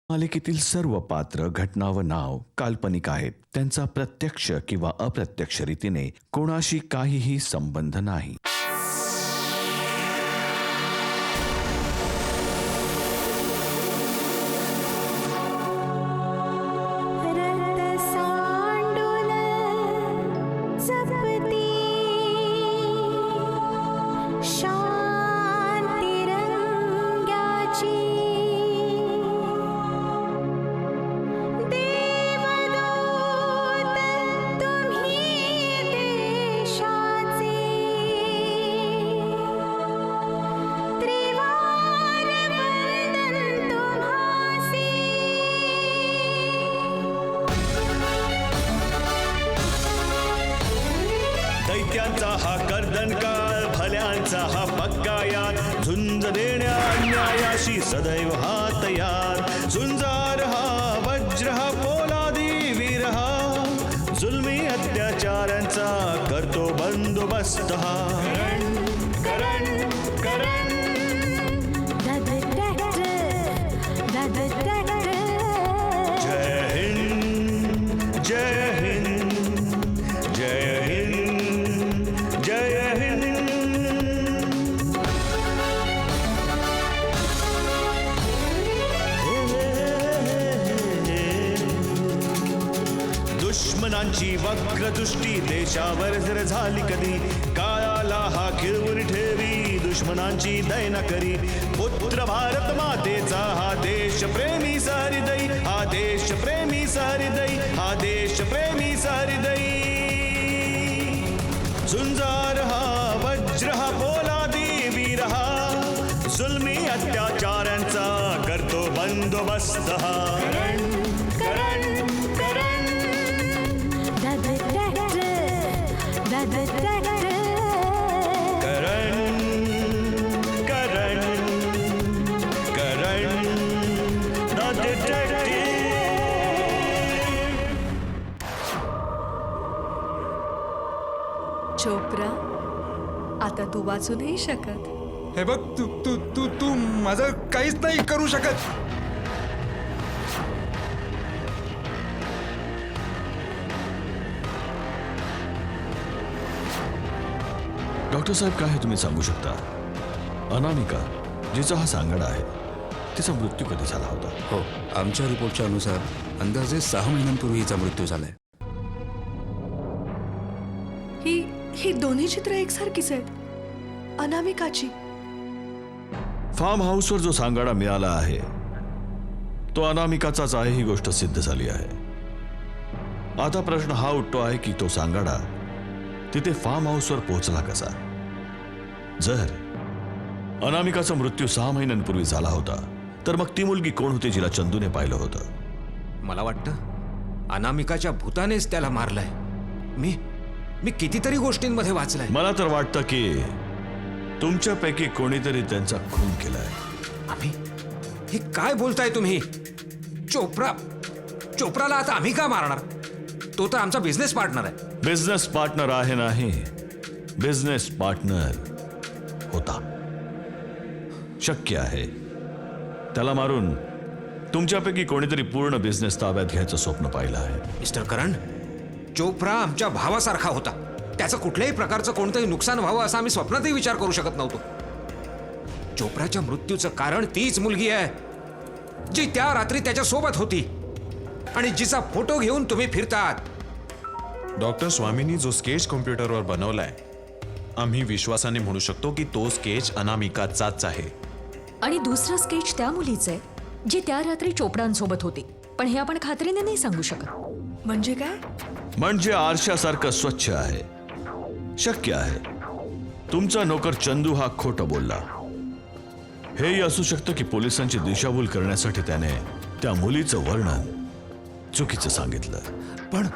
मालिकेतील सर्व पात्र, घटना व नाव काल्पनिक आहेत. त्यांचा प्रत्यक्ष किंवा अप्रत्यक्ष रीतीने कोणाशी काहीही संबंध नाही. दैत्यांचा हा कर्दनकाळ, भल्यांचा हा पक्का यार, झुंज देण्या अन्यायाशी सदैव हा तयार. झुंजार हा वज्र हा पोलादी वीर हा, जुलमी अत्याचारांचा करतो बंदोबस्त हा. करण करण जय हिंद जय हिंद जय हिंद जय हिंद. दुश्मनांची वक्रदृष्टी देशावर जर झाली कधी, काळाला हा खिळवून ठेवी, दुश्मनांची दैना करी. पुत्र भारत मातेचा हा देश प्रेमी सहृदयी, हा देश प्रेमी सहृदयी, हा देश प्रेमी सहृदयी. झुंजार हा वज्र हा पोलादी वीर हा, जुलमी अत्याचारांचा करतो बंदोबस्त हा. करण करण चोप्रा, आता तू वाचू नाही शकत. हे बघ, तू तू तू तू माझं काहीच नाही करू शकत. डॉक्टर साहेब, काय आहे तुम्ही सांगू शकता? अनामिका, जिचा हा सांगाडा आहे, तिचा मृत्यू कधी झाला होता? हो, आमच्या रिपोर्टच्या अनुसार अंदाजे 6 महिन्यांपूर्वी हिचा मृत्यू झालाय. ही दोन्ही चित्र एकसारखीच आहेत. अनामिकाची. फार्म हाऊसवर जो सांगाडा मिळाला आहे तो अनामिकाचाच आहे, ही गोष्ट सिद्ध झाली आहे. आता प्रश्न हा उठतो आहे की तो सांगाडा तिथे फार्म हाऊसवर पोहोचला कसा? जर अनामिकाचा मृत्यू 6 महिन्यांपूर्वी झाला होता, तर मग ती मुलगी कोण होती जिला चंदूने पाहिलं होतं? मला वाटतं अनामिकाच्या भूतानेच त्याला मारलंय. मी कितीतरी गोष्टींमध्ये वाचलंय. मला तर वाटतं की तुमच्यापैकी कोणीतरी त्यांचा खून केलाय. आम्ही? हे काय बोलताय तुम्ही? चोप्राला आता आम्ही का मारणार? तो तर आमचा बिझनेस पार्टनर आहे. बिझनेस पार्टनर आहे नाही, बिझनेस पार्टनर होता. शक्य आहे त्याला मारून तुमच्यापैकी कोणीतरी पूर्ण बिझनेस ताब्यात घ्यायचं स्वप्न पाहिलं आहे. मिस्टर करण, चोप्रा आमच्या भावासारखा होता. त्याचं कुठल्याही प्रकारचं कोणतंही नुकसान व्हावं असा आम्ही स्वप्नातही विचार करू शकत नव्हतो. चोप्राच्या मृत्यूचं कारण तीच मुलगी आहे जी त्या रात्री त्याच्या सोबत होती आणि जिचा फोटो घेऊन तुम्ही फिरतात. डॉक्टर स्वामींनी जो स्केच कॉम्प्युटरवर बनवलाय, आम्ही विश्वासाने म्हणू शकतो की तो स्केच अनामिकाचाच आहे. आणि दुसरं स्केच त्या मुलीचं आहे जी त्या रात्री चोपडांसोबत होती, पण हे आपण खात्रीने नाही सांगू शकत. म्हणजे काय? म्हणजे आरशासारखं स्वच्छ आहे. शक्य आहे तुमचा नोकर चंदू हा खोटं बोलला. हेही असू शकतं की पोलिसांची दिशाभूल करण्यासाठी त्याने त्या मुलीचं वर्णन चुकीचं सांगितलं. पण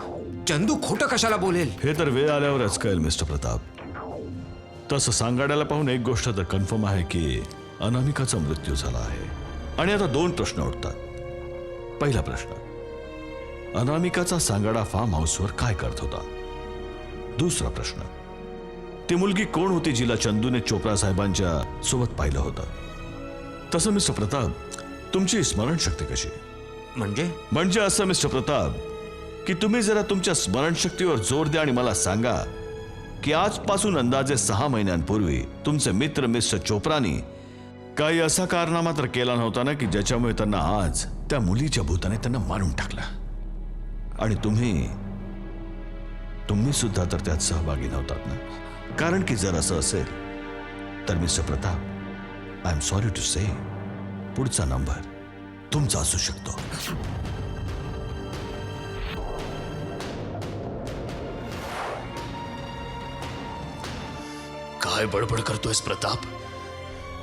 चंदू खोटं कशाला बोलेल? हे तर वेळ आल्यावरच कळेल मिस्टर प्रताप. तसं सांगाड्याला पाहून एक गोष्ट तर कन्फर्म आहे की अनामिकाचा मृत्यू झाला आहे. आणि आता 2 प्रश्न उठतात. पहिला प्रश्न, अनामिकाचा सांगाडा फार्म हाऊसवर काय करत होता? दुसरा प्रश्न, ती मुलगी कोण होती जिला चंदूने चोप्रा साहेबांच्या सोबत पाहिलं होतं? तसं मिस्टर प्रताप, तुमची स्मरणशक्ती कशी? म्हणजे असं मिस्टर प्रताप की तुम्ही जरा तुमच्या स्मरणशक्तीवर जोर द्या आणि मला सांगा की आजपासून अंदाजे 6 महिन्यांपूर्वी तुमचे मित्र मिस्टर चोप्रानी काही असा कारनामा तर केला नव्हता ना की ज्याच्यामुळे त्यांना आज त्या मुलीच्या भूताने त्यांना मारून टाकला. आणि तुम्ही सुद्धा तर त्यात सहभागी नव्हतात ना? कारण की जर असं असेल तर mister Pratap, I am sorry to से, पुढचा नंबर तुमचा असू शकतो. काय बडबड करतोयस प्रताप?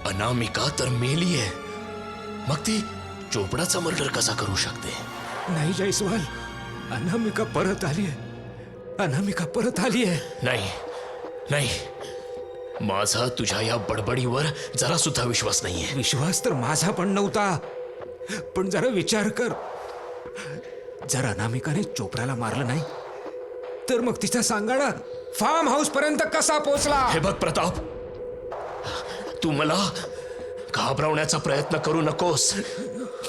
अनामिका तर मेली आहे, मग ती चोपडाचा मर्डर कसा करू शकते? नाही जयस्वाल, अनामिका परत आली आहे. अनामिका परत आली आहे. नाही नाही, माझा तुझ्या या बडबडीवर जरा सुद्धा विश्वास नाहीये. विश्वास तर माझा पण नव्हता, पण जरा विचार कर. जर अनामिकाने चोप्राला मारलं नाही तर मग तिचा सांगाडा फार्म हाऊस पर्यंत कसा पोहोचला? हे बघ प्रताप, तू मला घाबरवण्याचा प्रयत्न करू नकोस.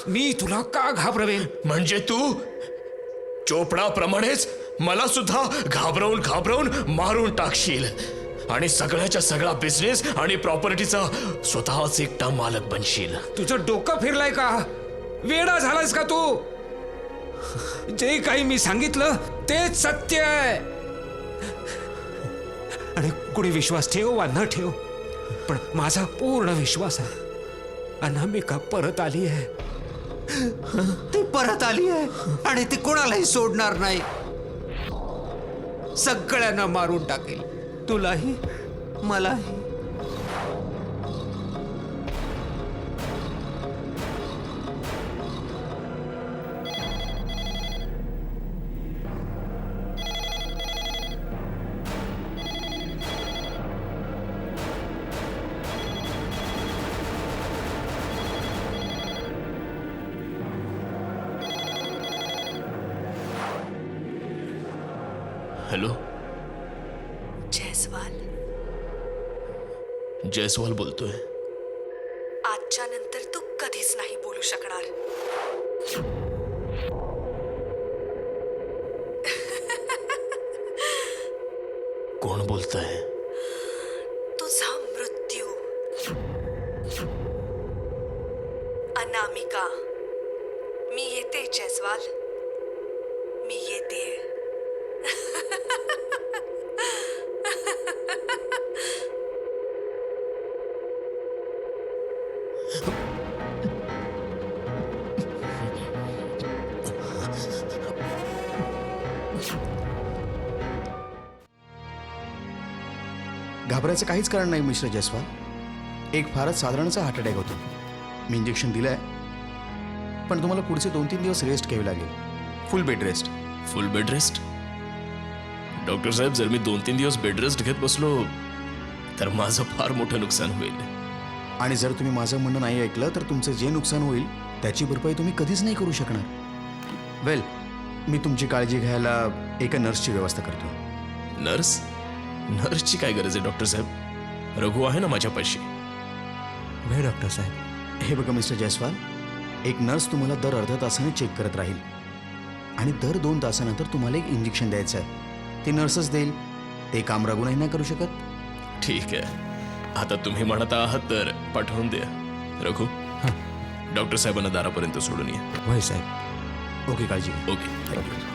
मी तुला का घाबरवेन? म्हणजे तू चोपडाप्रमाणेच मला सुद्धा घाबरवून घाबरवून मारून टाकशील आणि सगळ्याच्या सगळा बिझनेस आणि प्रॉपर्टीचा स्वतःच एकटा मालक बनशील. तुझं डोकं फिरलंय का? वेडा झालायस का तू? जे काही मी सांगितलं तेच सत्य आहे. आणि कुणी विश्वास ठेव वा न ठेव, पण माझा पूर्ण विश्वास आहे. अनामिका परत आली आहे. ती परत आली आहे आणि ती कोणालाही सोडणार नाही. सगळ्यांना मारून टाकेल, तुलाही मलाही. हॅलो, जयस्वाल, जयस्वाल बोलतोय. आजच्या नंतर तू कधीच नाही बोलू शकणार. कोण बोलतंय? तुझा मृत्यू. अनामिका, मी येते जयस्वाल, मी येते. घाबरायचं काहीच कारण नाही मिस्टर जयस्वाल. एक फारच साधारणचा हार्ट अटॅक होतो. मी इंजेक्शन दिलं आहे, पण तुम्हाला पुढचे 2-3 दिवस रेस्ट घ्यावी लागेल. फुल बेड रेस्ट. फुल बेड रेस्ट? डॉक्टर साहेब, जर मी 2-3 दिवस बेड रेस्ट घेत बसलो तर माझं फार मोठं नुकसान होईल. आणि जर तुम्ही माझं म्हणणं नाही ऐकलं तर तुमचं जे नुकसान होईल त्याची भरपाई तुम्ही कधीच नाही करू शकणार. वेल, मी तुमची काळजी घ्यायला एका नर्सची व्यवस्था करतो. नर्स? नर्सची काय गरज आहे डॉक्टर साहेब? रघु आहे ना माझ्यापाशी. वेळ डॉक्टर साहेब, हे बघा मिस्टर जयस्वाल, एक नर्स तुम्हाला दर अर्ध्या तासाने चेक करत राहील आणि दर 2 तासानंतर तुम्हाला एक इंजेक्शन द्यायचं आहे. ती नर्सच देईल. ते काम रघु नाही करू शकत. ठीक आहे, आता तुम्ही म्हणत आहात तर पाठवून द्या. रघु, डॉक्टर साहेबांना दारापर्यंत सोडून या. होय साहेब. ओके, काळजी घ्या. Okay, thank you.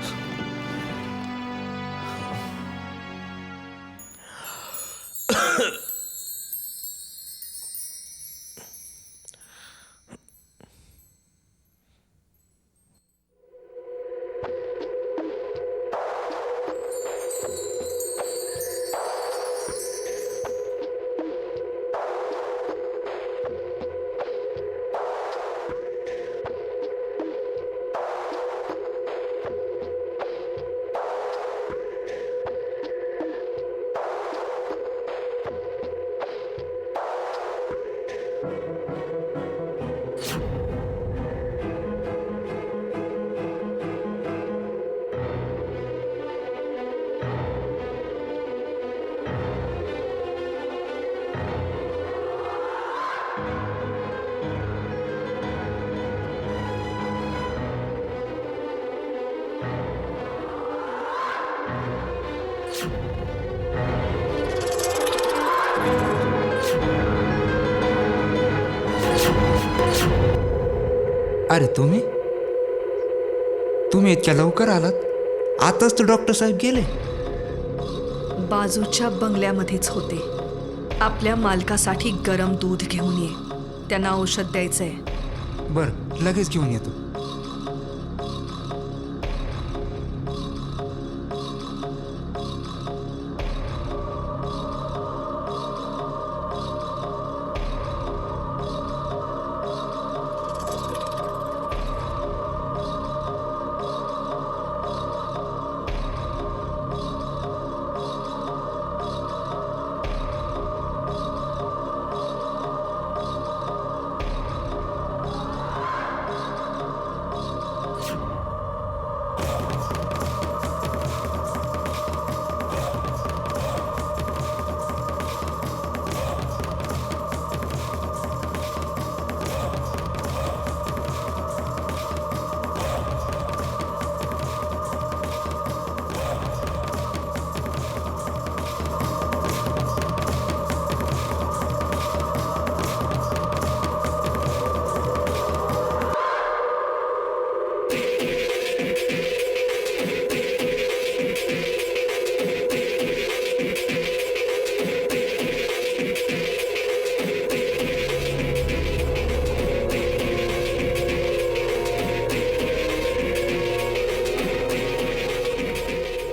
अरे तुम्ही इतक्या लवकर आलात? आताच तर डॉक्टर साहेब गेले. बाजूच्या बंगल्यामध्येच होते. आपल्या मालकासाठी गरम दूध घेऊन ये, त्यांना औषध द्यायचंय. बरं, लगेच घेऊन येतो.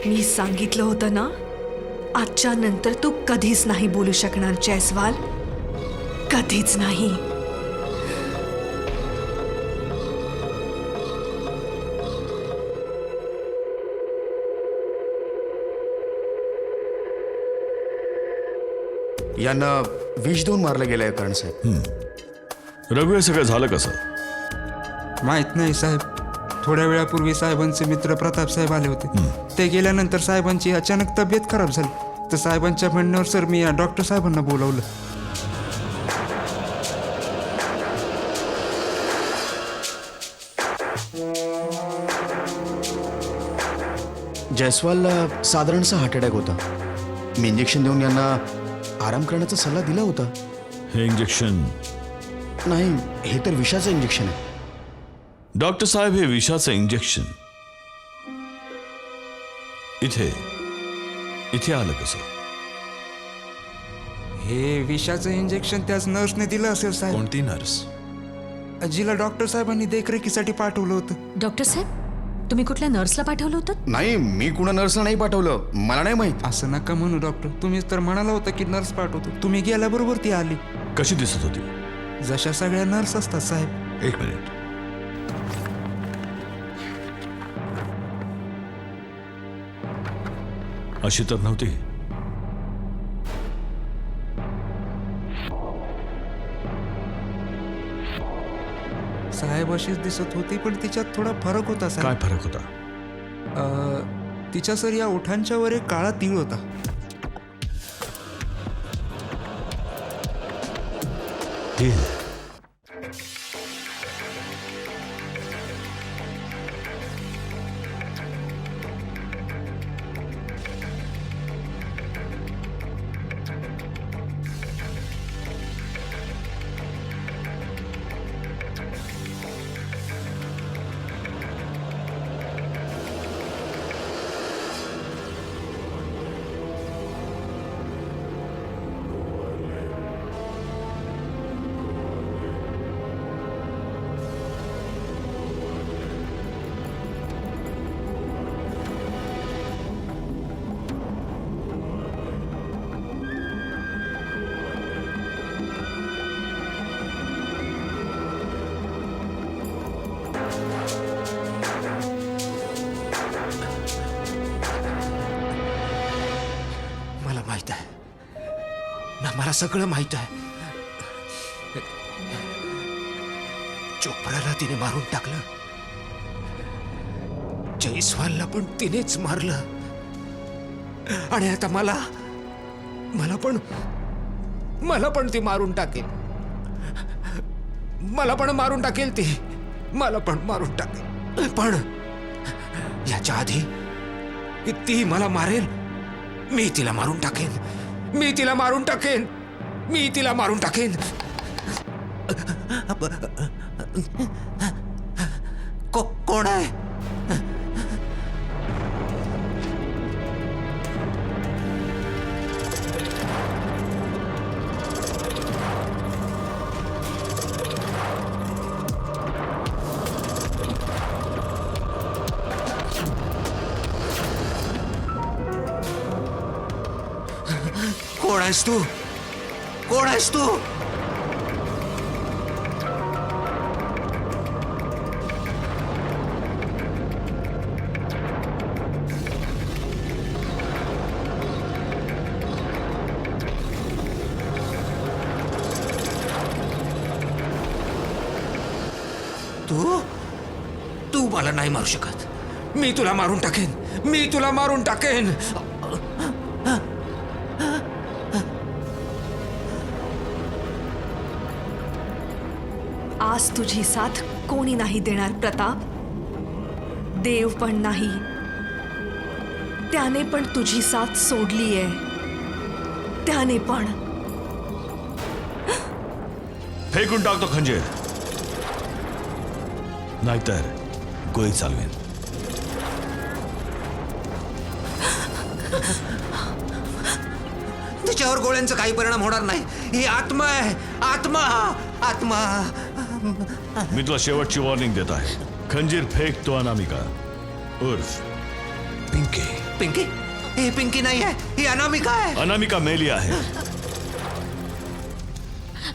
मी सांगितलं होतं ना, आजच्या नंतर तू कधीच नाही बोलू शकणार जयस्वाल, कधीच नाही. यांना विष देऊन मारलं गेलंय करण साहेब. रघु हे सगळं झालं कसं? माहित नाही साहेब. थोड्या वेळापूर्वी साहेबांचे मित्र प्रताप साहेब आले होते. ते गेल्यानंतर साहेबांची अचानक तब्येत खराब झाली. तर साहेबांच्या म्हणण्यावर सर मी या डॉक्टर साहेबांना बोलावलं. जयस्वालला साधारणसा हार्ट अटॅक होता. मी इंजेक्शन देऊन यांना आराम करण्याचा सल्ला दिला होता. हे इंजेक्शन? नाही, हे तर विषाचं इंजेक्शन आहे. डॉक्टर साहेब, हे विषाचं इंजेक्शन इथे आलं कसं? हे विषाचं इंजेक्शन त्याच नर्सने दिलं असेल साहेब. कोणती नर्स? जिला डॉक्टर साहेबांनी देखरेखीसाठी पाठवलं होतं. डॉक्टर साहेब, तुम्ही कुठल्या नर्सला पाठवलं होतं? नाही, मी कुणा नर्सला नाही पाठवलं. मला नाही माहित. असं नका म्हणू डॉक्टर. तुम्हीच तर म्हणाला होता की नर्स पाठवतो. तुम्ही गेल्याबरोबर ती आली. कशी दिसत होती? जशा सगळ्या नर्स असतात साहेब. एक मिनिट. अशी तर नव्हती. साहेब अशीच दिसत होती, पण तिच्यात थोडा फरक होता काय साहेब. फरक होता? तिच्या सर या ओठांच्या वर एक काळा तीळ होता. मला माहित आहे ना, मला सगळं माहित आहे. चोप्राला तिने मारून टाकलं, जयस्वालला पण तिनेच मारलं, आणि आता मला पण ती मारून टाकेल. मला पण मारून टाकेल ती. मला पण मारून टाकेल. पण याच्या आधी की ती मला मारेल, मी तिला मारून टाकेन. मी तिला मारून टाकेन. मी तिला मारून टाकेन. कोण आहे? कोण आहेस तू? कोण आहेस तू? तू मला नाही मारू शकत. मी तुला मारून टाकेन. मी तुला मारून टाकेन. आज तुझी साथ कोणी नाही देणार प्रताप. देव पण नाही. त्याने पण तुझी साथ सोडलीये. त्याने पण. फेकून टाकतो खंजीर, नाहीतर गोळी चालवेन. तिच्यावर गोळ्यांचा काही परिणाम होणार नाही. ही आत्मा आहे. आत्मा. आत्मा. मी तुला शेवटची वॉर्निंग देत आहे. खंजीर फेकतो अनामिका उर्फ पिंकी. पिंकी? ही पिंकी नाही आहे, ही अनामिका आहे. अनामिका मेली आहे.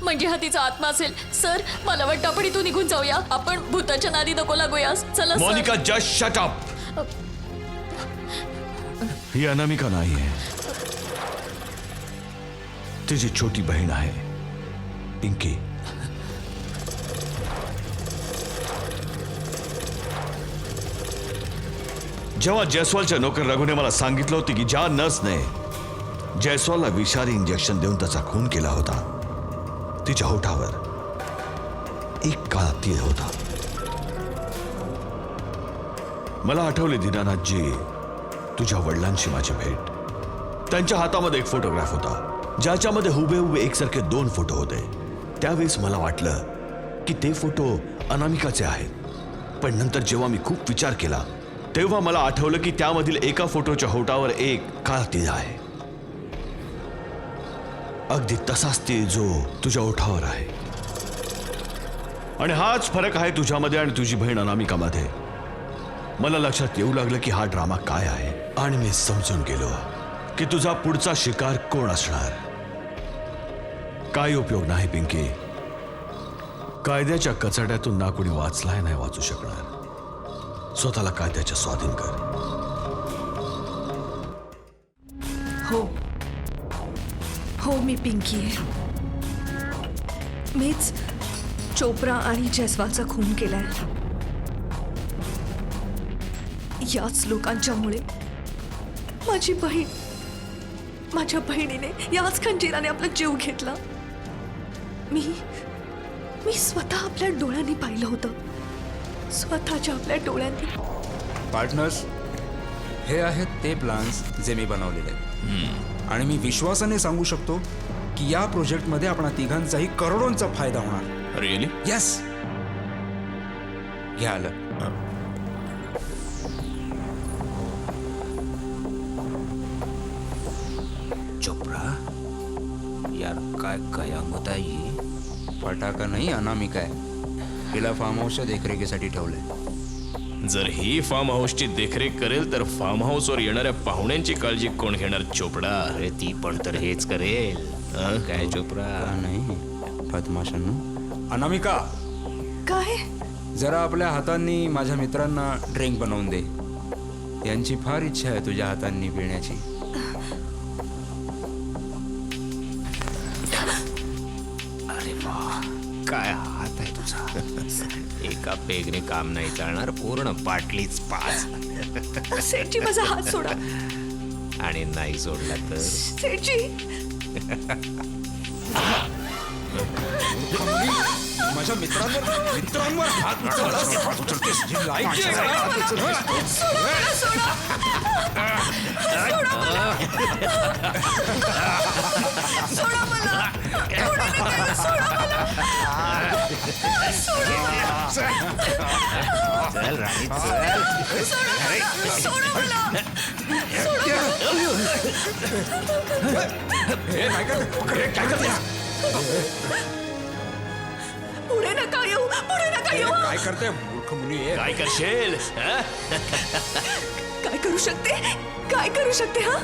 म्हणजे हा तिचा आत्मा असेल. सर, मला वाटतं आपण इथून निघून जाऊया. आपण भूताच्या नादी नको लागूया. चला sir. Monika, just shut up. ही अनामिका नाही आहे. तिची छोटी बहीण आहे पिंकी. जेव्हा जयस्वालच्या नोकर रघुने मला सांगितलं होतं की ज्या नर्सने जयस्वालला विषारी इंजेक्शन देऊन त्याचा खून केला होता, तिच्या होठावर एक काळा तीळ होता. मला आठवले दीनानाथजी, तुझ्या वडिलांशी माझी भेट. त्यांच्या हातामध्ये एक फोटोग्राफ होता ज्याच्यामध्ये हुबेहुबे एकसारखे 2 फोटो होते. त्यावेळेस मला वाटलं की ते फोटो अनामिकाचे आहेत. पण नंतर जेव्हा मी खूप विचार केला तेव्हा मला आठवलं की त्यामधील एका फोटोच्या होठावर एक काळा तीळ आहे. अगदी तसाच तीळ जो तुझ्या ओठावर आहे. आणि हाच फरक आहे तुझ्यामध्ये आणि तुझी बहीण अनामिकामध्ये. मला लक्षात येऊ लागलं की हा ड्रामा काय आहे. आणि मी समजून गेलो की तुझा पुढचा शिकार कोण असणार. काही उपयोग नाही पिंकी. कायद्याच्या कचाट्यातून ना कोणी वाचलाय नाही वाचू शकणार. स्वतःला कायद्याच्या स्वाधीन कर. हो हो, मी पिंकी आहे. मीच चोप्रा आणि जयस्वालचा खून केलाय. याच लोकांच्यामुळे माझ्या बहिणीने याच खंजीराने आपला जीव घेतला. मी स्वतः आपल्या डोळ्यांनी पाहिलं होतं. स्वतःच्या आपल्या डोळ्यांनी. पार्टनर्स, हे आहेत ते प्लान्स जे मी बनवलेले आहेत. आणि मी विश्वासाने सांगू शकतो की या प्रोजेक्टमध्ये आपणा तिघांचाही करोडोंचा फायदा होणार. रिअली? येस. घ्या आलं. चोप्रा, यार काय काय होत आहे. फटाका नाही, अनामिका आहे. तिला फार्म हाऊसच्या देखरेखीसाठी ठेवलंय. जर ही फार्म हाऊसची देखरेख करेल तर फार्म हाऊसवर येणाऱ्या पाहुण्यांची काळजी कोण घेणार चोपडा? अरे ती पण तर हेच करेल. काय चोप्रा? का नाही बदमाशांनो. अनामिका, काय? जरा आपल्या हातांनी माझ्या मित्रांना ड्रिंक बनवून दे. यांची फार इच्छा आहे तुझ्या हातांनी पिण्याची. अरे वा, काय हात आहे तुझा. एका पेगने काम नाही चालणार, पूर्ण बाटलीच 5. सेठजी, माझा हात सोडा. आणि नाही सोडला तर सेठजी. माझ्या मित्रांवर हात उचलतेस. चल राणी चल. पुढे नका येऊ, पुढे नका येऊ. काय करते मूर्ख मुली आहे. काय करशील हं? काय करू शकते, काय करू शकते हा?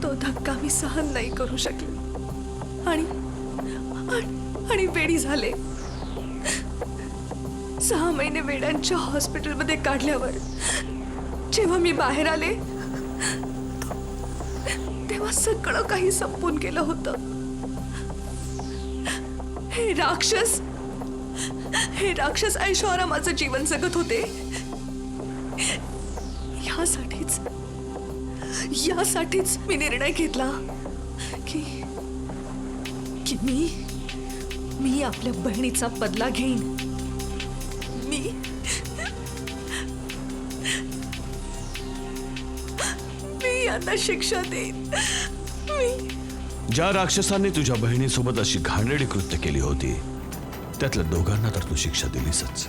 तो धक्का मी सहन नाही करू शकले आणि आणि वेडी झाले. 6 महिने वेड्यांच्या हॉस्पिटलमध्ये काढल्यावर जेव्हा मी बाहेर आले तेव्हा सगळं काही संपून गेलं होतं. हे राक्षस ऐशोआरामाचं जीवन जगत होते. यासाठीच मी निर्णय घेतला की मी आपल्या बहिणीचा बदला घेईन. मी यांना शिक्षा देईन. ज्या राक्षसांनी तुझ्या बहिणीसोबत अशी घाणेरडी कृत्य केली होती त्यातल्या दोघांना तर तू शिक्षा दिलीसच.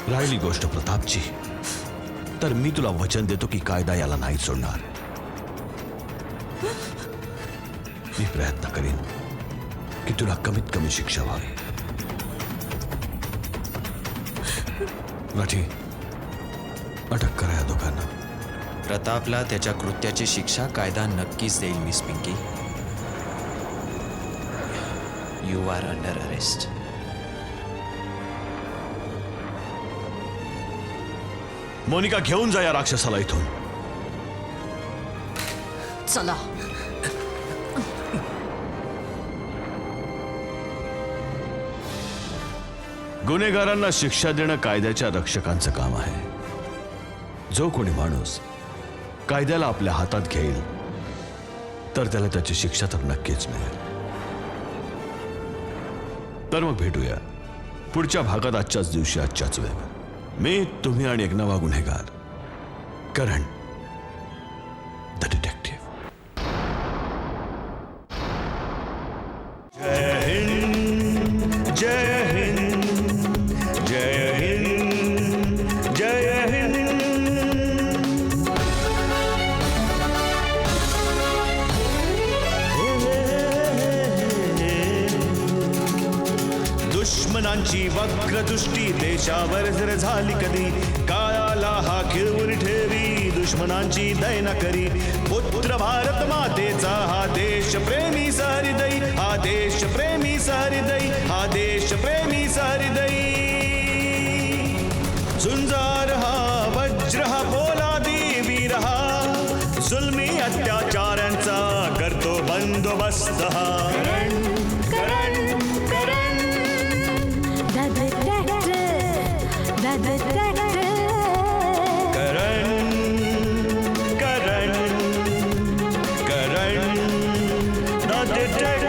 राहिली गोष्ट प्रतापची, तर मी तुला वचन देतो की कायदा याला नाही सोडणार. मी प्रयत्न करीन की तुला कमीत कमी शिक्षा व्हावी. लाठी, अटक करा या दोघांना. प्रतापला त्याच्या कृत्याची शिक्षा कायदा नक्कीच देईल miss Pinky. You are under arrest. Monika, घेऊन जा या राक्षसाला इथून. चला. गुन्हेगारांना शिक्षा देणं कायद्याच्या रक्षकांचं काम आहे. जो कोणी माणूस कायद्याला आपल्या हातात घेईल तर त्याला त्याची शिक्षा तर नक्कीच मिळेल. तर मग भेटूया पुढच्या भागात आजच्याच दिवशी आजच्याच वेळेवर. मी, तुम्ही आणि एक नवा गुन्हेगार, करण द डिटेक्टिव्ह. जय हिंद, जय हिंद, जय हिंद, जय हिंद. दुश्मनांची वक्रदृष्टी देशावर जर झाली कधी, काळाला हा खिळवून ठेवी, दुश्मनांची दयना करी. पुत्र भारत मातेचा हा देश प्रेमी सहृदयी, हा देश प्रेमी सहृदयी, हा देश प्रेमी सहृदयी. झुंजार हा वज्र हा पोलादी वीर हा, जुलमी अत्याचारांचा करतो बंदोबस्त हा. Karen, the detective.